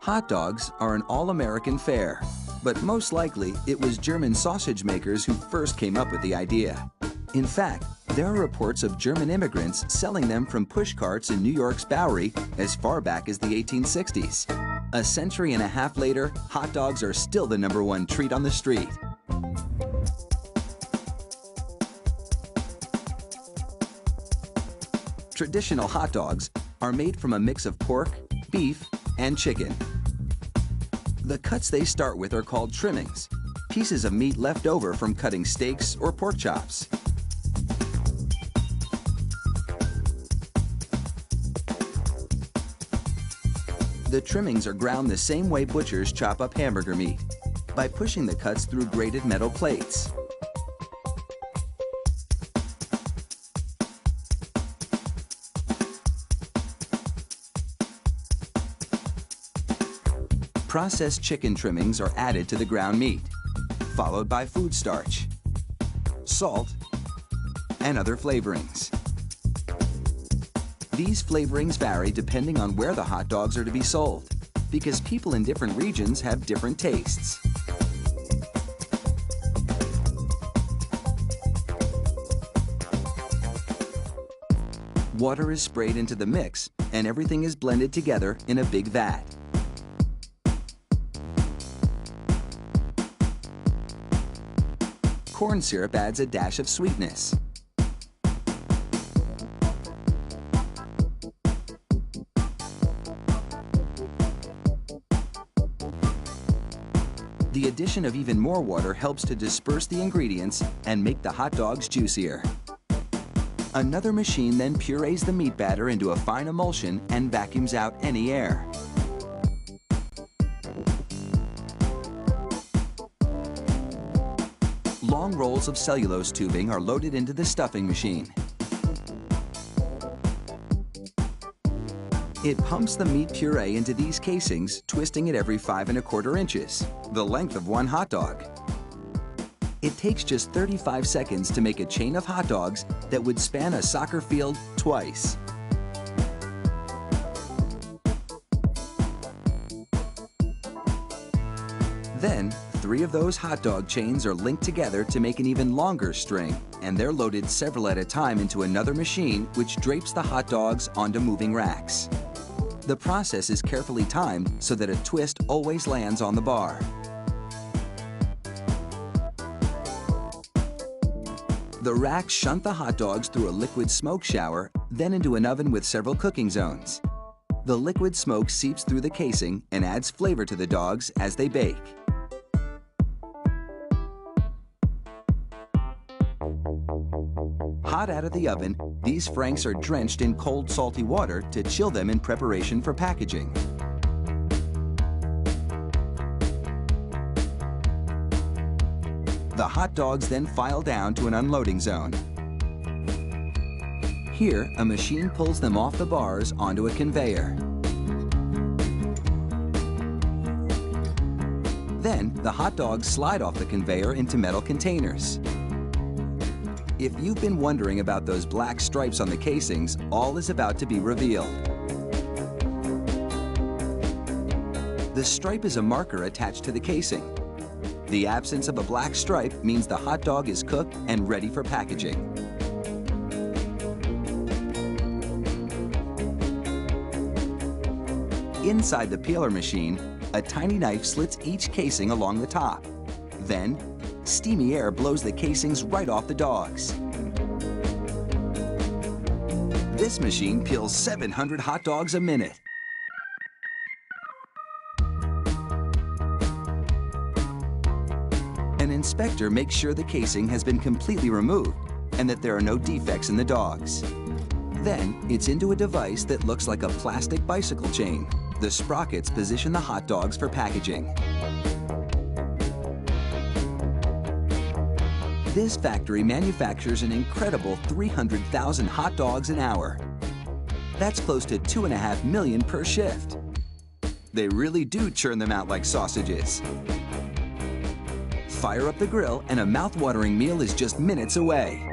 Hot dogs are an all-American fare, but most likely it was German sausage makers who first came up with the idea. In fact, there are reports of German immigrants selling them from push carts in New York's Bowery as far back as the 1860s. A century and a half later, hot dogs are still the #1 treat on the street. Traditional hot dogs are made from a mix of pork, beef, and chicken. The cuts they start with are called trimmings, pieces of meat left over from cutting steaks or pork chops. The trimmings are ground the same way butchers chop up hamburger meat, by pushing the cuts through grated metal plates. Processed chicken trimmings are added to the ground meat, followed by food starch, salt, and other flavorings. These flavorings vary depending on where the hot dogs are to be sold, because people in different regions have different tastes. Water is sprayed into the mix, and everything is blended together in a big vat. Corn syrup adds a dash of sweetness. The addition of even more water helps to disperse the ingredients and make the hot dogs juicier. Another machine then purees the meat batter into a fine emulsion and vacuums out any air. Long rolls of cellulose tubing are loaded into the stuffing machine. It pumps the meat puree into these casings, twisting it every 5 1/4 inches, the length of one hot dog. It takes just 35 seconds to make a chain of hot dogs that would span a soccer field twice. Then, 3 of those hot dog chains are linked together to make an even longer string, and they're loaded several at a time into another machine which drapes the hot dogs onto moving racks. The process is carefully timed so that a twist always lands on the bar. The racks shunt the hot dogs through a liquid smoke shower, then into an oven with several cooking zones. The liquid smoke seeps through the casing and adds flavor to the dogs as they bake. Hot out of the oven, these franks are drenched in cold, salty water to chill them in preparation for packaging. The hot dogs then file down to an unloading zone. Here, a machine pulls them off the bars onto a conveyor. Then, the hot dogs slide off the conveyor into metal containers. If you've been wondering about those black stripes on the casings, all is about to be revealed. The stripe is a marker attached to the casing. The absence of a black stripe means the hot dog is cooked and ready for packaging. Inside the peeler machine, a tiny knife slits each casing along the top. Then, steamy air blows the casings right off the dogs. This machine peels 700 hot dogs a minute. An inspector makes sure the casing has been completely removed and that there are no defects in the dogs. Then, it's into a device that looks like a plastic bicycle chain. The sprockets position the hot dogs for packaging. This factory manufactures an incredible 300,000 hot dogs an hour. That's close to 2.5 million per shift. They really do churn them out like sausages. Fire up the grill and a mouth-watering meal is just minutes away.